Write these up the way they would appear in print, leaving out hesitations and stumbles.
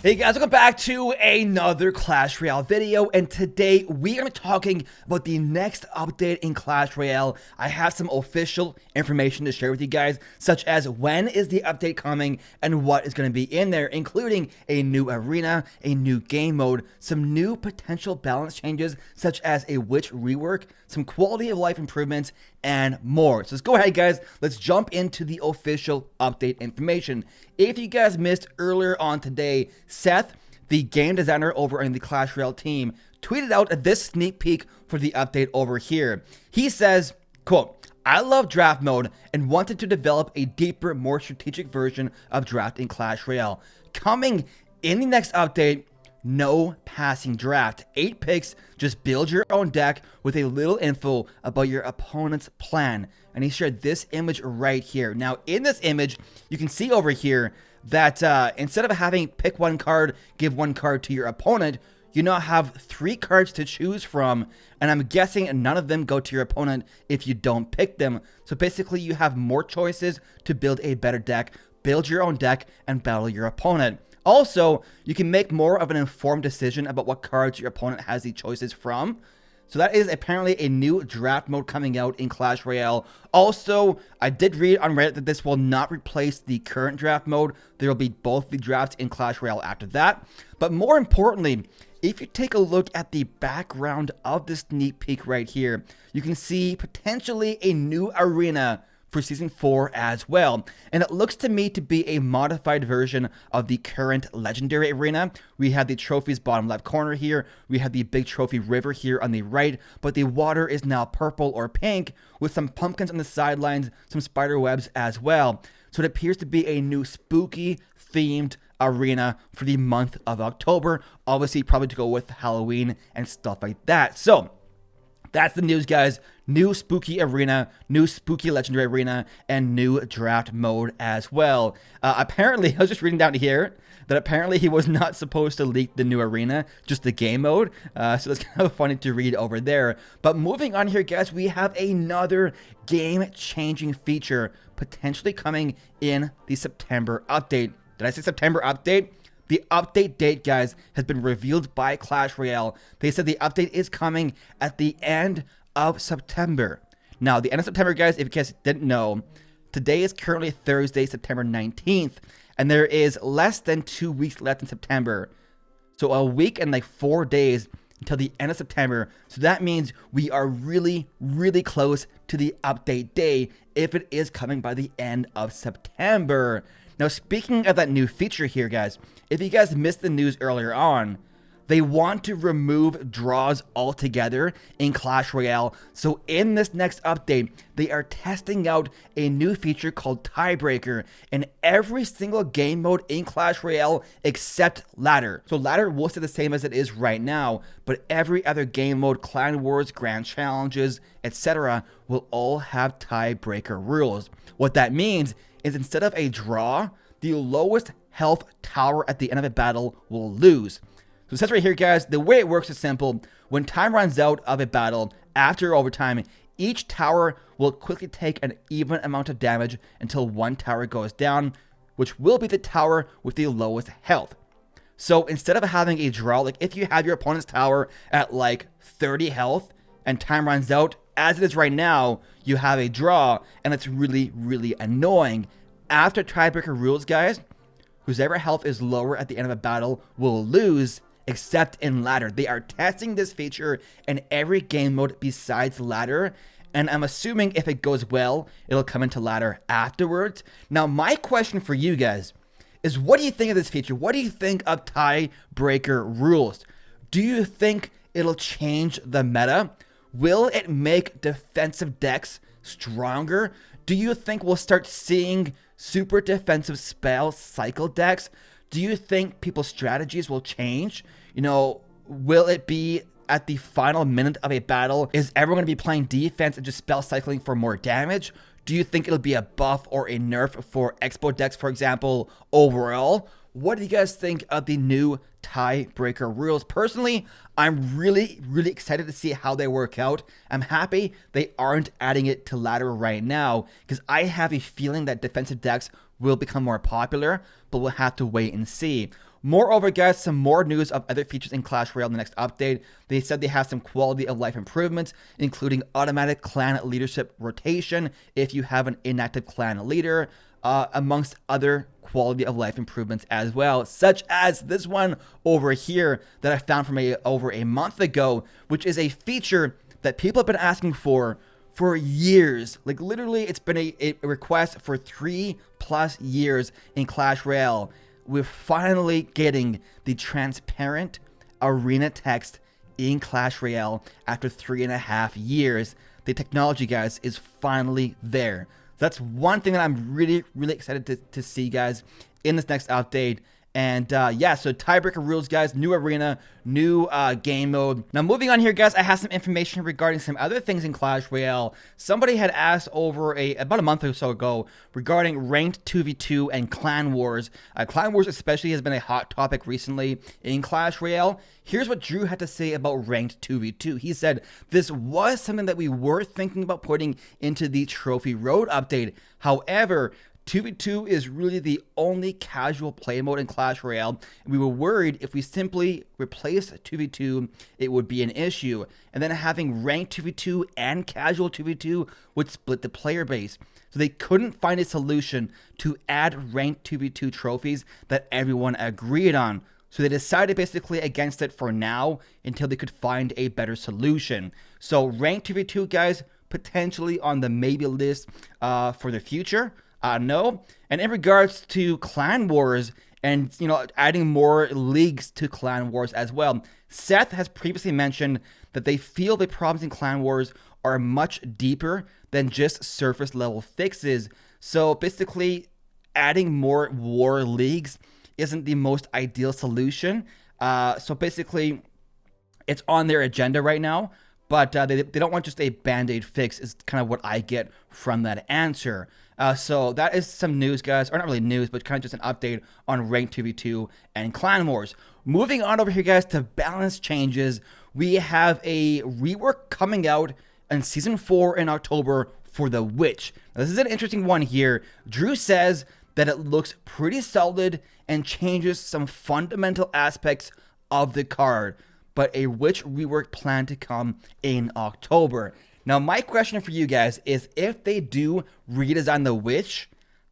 Hey guys, welcome back to another Clash Royale video, and today we are talking about the next update in Clash Royale. I have some official information to share with you guys, such as when is the update coming and what is going to be in there, including a new arena, a new game mode, some new potential balance changes, such as a witch rework, some quality of life improvements, and more. So let's go ahead guys, let's jump into the official update information. If you guys missed earlier on today, Seth, the game designer over in the Clash Royale team, tweeted out this sneak peek for the update over here. He says, quote, "I love draft mode and wanted to develop a deeper, more strategic version of draft in Clash Royale. Coming in the next update, no passing draft. 8 picks, just build your own deck with a little info about your opponent's plan." And he shared this image right here. Now, in this image, you can see over here that instead of having pick one card, give one card to your opponent, you now have 3 cards to choose from, and I'm guessing none of them go to your opponent if you don't pick them. So basically, you have more choices to build a better deck, build your own deck, and battle your opponent. Also, you can make more of an informed decision about what cards your opponent has the choices from. So that is apparently a new draft mode coming out in Clash Royale. Also, I did read on Reddit that this will not replace the current draft mode. There will be both the drafts in Clash Royale after that. But more importantly, if you take a look at the background of the sneak peek right here, you can see potentially a new arena for Season 4 as well. And it looks to me to be a modified version of the current Legendary Arena. We have the trophies bottom left corner here. We have the big trophy river here on the right, but the water is now purple or pink with some pumpkins on the sidelines, some spider webs as well. So it appears to be a new spooky themed arena for the month of October. Obviously, probably to go with Halloween and stuff like that. So that's the news, guys. New spooky arena, new spooky legendary arena, and new draft mode as well. Apparently, I was just reading down here that apparently he was not supposed to leak the new arena, just the game mode. So that's kind of funny to read over there. But moving on here, guys, we have another game-changing feature potentially coming in the September update. Did I say September update? The update date, guys, has been revealed by Clash Royale. They said the update is coming at the end of September. Now, the end of September, guys, if you guys didn't know, today is currently Thursday, September 19th, and there is less than 2 weeks left in September. So a week and like 4 days until the end of September. So that means we are really, really close to the update day if it is coming by the end of September. Now, speaking of that new feature here, guys, if you guys missed the news earlier on, they want to remove draws altogether in Clash Royale. So in this next update, they are testing out a new feature called Tiebreaker in every single game mode in Clash Royale except Ladder. So Ladder will stay the same as it is right now, but every other game mode, Clan Wars, Grand Challenges, etc. will all have Tiebreaker rules. What that means is instead of a draw, the lowest health tower at the end of a battle will lose. So it says right here, guys, the way it works is simple. When time runs out of a battle after overtime, each tower will quickly take an even amount of damage until one tower goes down, which will be the tower with the lowest health. So instead of having a draw, like if you have your opponent's tower at like 30 health and time runs out, as it is right now, you have a draw, and it's really, really annoying. After Tiebreaker rules, guys, whoever health is lower at the end of a battle will lose, except in Ladder. They are testing this feature in every game mode besides Ladder, and I'm assuming if it goes well, it'll come into Ladder afterwards. Now, my question for you guys is, what do you think of this feature? What do you think of Tiebreaker rules? Do you think it'll change the meta? Will it make defensive decks stronger? Do you think we'll start seeing super defensive spell cycle decks? Do you think people's strategies will change? You know, will it be at the final minute of a battle? Is everyone going to be playing defense and just spell cycling for more damage? Do you think it'll be a buff or a nerf for Expo decks, for example, overall? What do you guys think of the new Tiebreaker rules? Personally, I'm really, really excited to see how they work out. I'm happy they aren't adding it to Ladder right now, because I have a feeling that defensive decks will become more popular, but we'll have to wait and see. Moreover, guys, some more news of other features in Clash Royale in the next update. They said they have some quality of life improvements, including automatic clan leadership rotation if you have an inactive clan leader, amongst other quality of life improvements as well, such as this one over here that I found from over a month ago, which is a feature that people have been asking for years. Like literally, it's been a request for 3+ years in Clash Royale. We're finally getting the transparent arena text in Clash Royale after 3.5 years. The technology, guys, is finally there. That's one thing that I'm really excited to see, guys, in this next update. And yeah, so tiebreaker rules, guys, new arena, new game mode. Now moving on here, guys, I have some information regarding some other things in Clash Royale. Somebody had asked over about a month or so ago regarding ranked 2v2 and clan wars. Clan wars especially has been a hot topic recently in Clash Royale. Here's what Drew had to say about ranked 2v2. He said, this was something that we were thinking about putting into the Trophy Road update. However, 2v2 is really the only casual play mode in Clash Royale, and we were worried if we simply replaced 2v2, it would be an issue. And then having ranked 2v2 and casual 2v2 would split the player base. So they couldn't find a solution to add ranked 2v2 trophies that everyone agreed on. So they decided basically against it for now until they could find a better solution. So ranked 2v2, guys, potentially on the maybe list for the future. No. And in regards to clan wars and, you know, adding more leagues to clan wars as well, Seth has previously mentioned that they feel the problems in clan wars are much deeper than just surface level fixes. So basically adding more war leagues isn't the most ideal solution. So basically it's on their agenda right now, but they don't want just a band-aid fix is kind of what I get from that answer. So that is some news, guys, or not really news, but kind of just an update on ranked 2v2 and clan wars. Moving on over here, guys, to balance changes. We have a rework coming out in Season 4 in October for the Witch. Now, this is an interesting one here. Drew says that it looks pretty solid and changes some fundamental aspects of the card, but a Witch rework planned to come in October. Now, my question for you guys is, if they do redesign the Witch,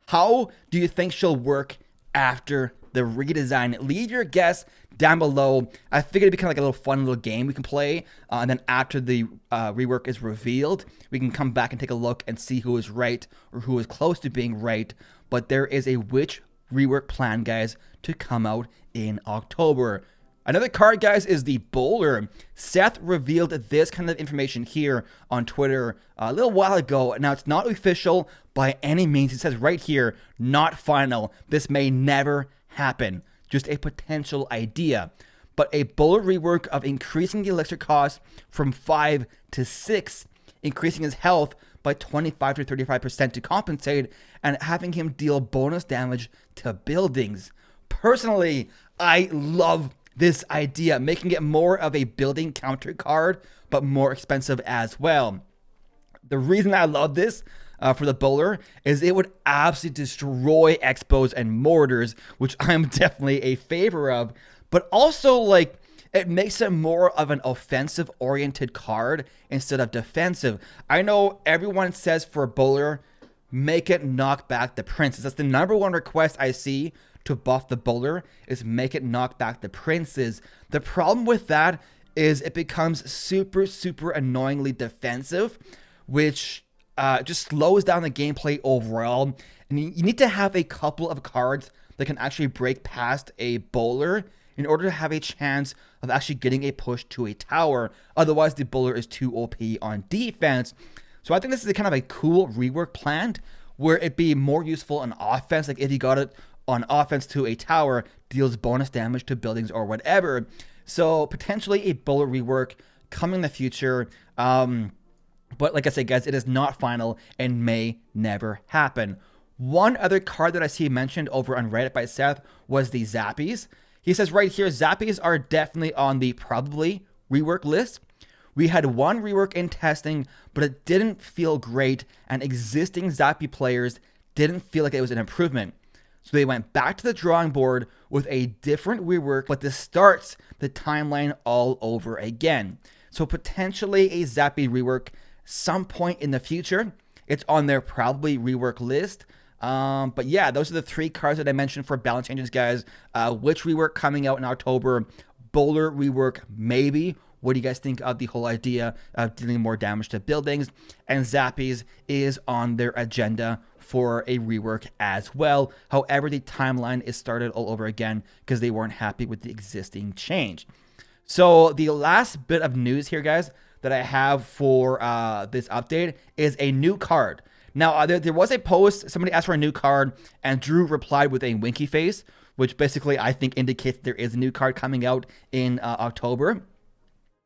how do you think she'll work after the redesign? Leave your guess down below. I figured it'd be kind of like a little fun little game we can play. And then after the rework is revealed, we can come back and take a look and see who is right or who is close to being right. But there is a Witch rework plan, guys, to come out in October. Another card, guys, is the Bowler. Seth revealed this kind of information here on Twitter a little while ago. Now, it's not official by any means. It says right here, not final. This may never happen. Just a potential idea. But a Bowler rework of increasing the elixir cost from 5 to 6, increasing his health by 25 to 35% to compensate, and having him deal bonus damage to buildings. Personally, I love this idea, making it more of a building counter card, but more expensive as well. The reason I love this for the Bowler is it would absolutely destroy Expos and Mortars, which I'm definitely a favor of, but also like it makes it more of an offensive oriented card instead of defensive. I know everyone says for a Bowler, make it knock back the princes. That's the #1 request I see to buff the Bowler, is make it knock back the princes. The problem with that is it becomes super annoyingly defensive, which just slows down the gameplay overall. And you need to have a couple of cards that can actually break past a Bowler in order to have a chance of actually getting a push to a tower. Otherwise, the Bowler is too OP on defense. So I think this is a kind of a cool rework planned where it'd be more useful on offense. Like if you got it on offense to a tower, deals bonus damage to buildings or whatever. So potentially a Bowler rework coming in the future. But like I said, guys, it is not final and may never happen. One other card that I see mentioned over on Reddit by Seth was the Zappies. He says right here, Zappies are definitely on the probably rework list. We had one rework in testing, but it didn't feel great, and existing Zappy players didn't feel like it was an improvement. So they went back to the drawing board with a different rework, but this starts the timeline all over again. So potentially a Zappy rework some point in the future. It's on their probably rework list. But yeah, those are the 3 cards that I mentioned for balance changes, guys. Which rework coming out in October? Bowler rework, maybe. What do you guys think of the whole idea of dealing more damage to buildings? And Zappies is on their agenda for a rework as well. However, the timeline is started all over again because they weren't happy with the existing change. So the last bit of news here, guys, that I have for this update is a new card. Now, there was a post, somebody asked for a new card, and Drew replied with a winky face, which basically I think indicates there is a new card coming out in October.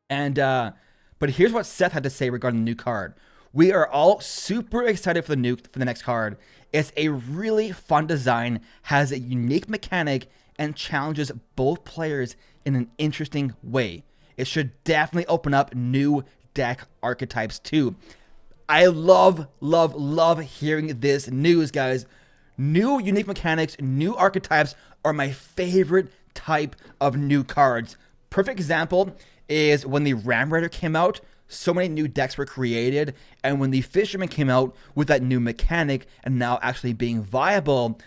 And but here's what Seth had to say regarding the new card. We are all super excited for the next card. It's a really fun design, has a unique mechanic, and challenges both players in an interesting way. It should definitely open up new deck archetypes too. I love hearing this news, guys. New unique mechanics, new archetypes are my favorite type of new cards. Perfect example is when the Ram Raider came out, so many new decks were created, and when the Fisherman came out with that new mechanic and now actually being viable,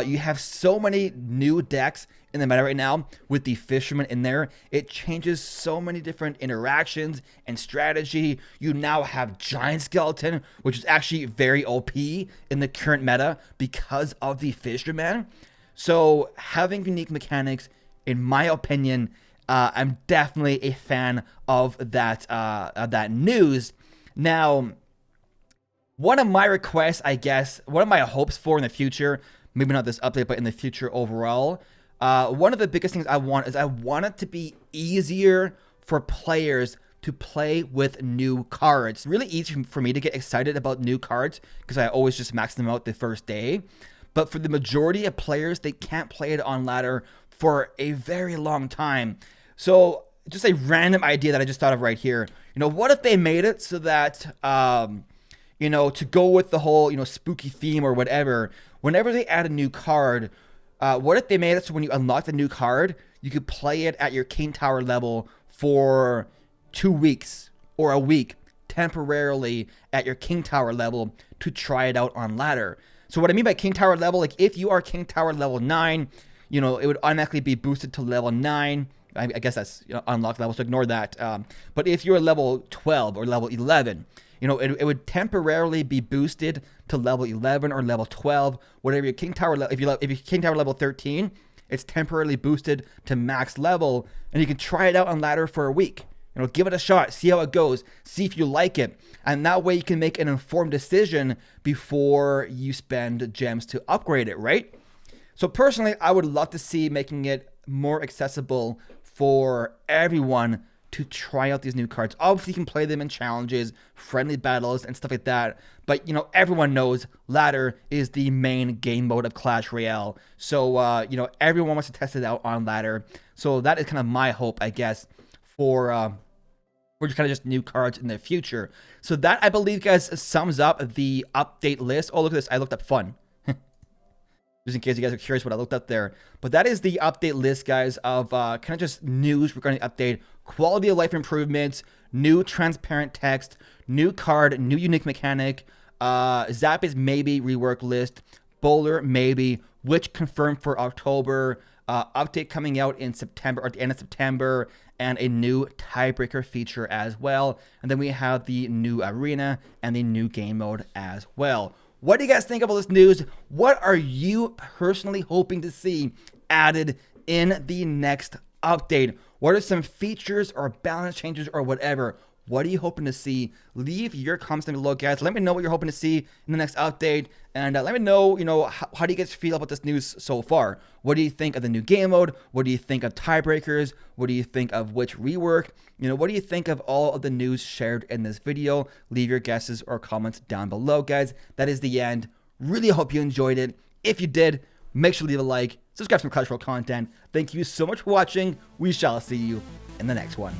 you have so many new decks in the meta right now with the Fisherman in there. It changes so many different interactions and strategy. You now have Giant Skeleton, which is actually very OP in the current meta because of the Fisherman. So having unique mechanics, in my opinion, I'm definitely a fan of that news. Now, one of my requests, I guess, one of my hopes for in the future, maybe not this update, but in the future overall, one of the biggest things I want is I want it to be easier for players to play with new cards. It's really easy for me to get excited about new cards because I always just max them out the first day. But for the majority of players, they can't play it on ladder for a very long time. So just a random idea that I just thought of right here. You know, what if they made it so that, you know, to go with the whole, you know, spooky theme or whatever, whenever they add a new card, what if they made it so when you unlock the new card, you could play it at your King Tower level for 2 weeks or a week temporarily at your King Tower level to try it out on ladder. So what I mean by King Tower level, like if you are King Tower level 9, you know, it would automatically be boosted to level 9. I guess that's, you know, unlocked level, so ignore that. But if you're level 12 or level 11, you know, it would temporarily be boosted to level 11 or level 12, whatever your King Tower level. If you're King Tower level 13, it's temporarily boosted to max level, and you can try it out on ladder for a week. You know, give it a shot, see how it goes, see if you like it, and that way you can make an informed decision before you spend gems to upgrade it, right? So personally, I would love to see making it more accessible for everyone to try out these new cards. Obviously, you can play them in challenges, friendly battles, and stuff like that. But, you know, everyone knows ladder is the main game mode of Clash Royale. So, you know, everyone wants to test it out on ladder. So that is kind of my hope, I guess, for just kind of just new cards in the future. So that, I believe, guys, sums up the update list. Oh, look at this. I looked up fun. Just in case you guys are curious what I looked up there. But that is the update list, guys, of kind of just news regarding the update. Quality of life improvements, new transparent text, new card, new unique mechanic, Zappies maybe rework list, Bowler maybe, which confirmed for October, update coming out in September or at the end of September, and a new tiebreaker feature as well. And then we have the new arena and the new game mode as well. What do you guys think of all this news? What are you personally hoping to see added in the next update? What are some features or balance changes or whatever? What are you hoping to see? Leave your comments down below, guys. Let me know what you're hoping to see in the next update. And let me know, you know, how do you guys feel about this news so far? What do you think of the new game mode? What do you think of tiebreakers? What do you think of which rework? You know, what do you think of all of the news shared in this video? Leave your guesses or comments down below, guys. That is the end. Really hope you enjoyed it. If you did, make sure to leave a like, subscribe for more Clash Royale content. Thank you so much for watching. We shall see you in the next one.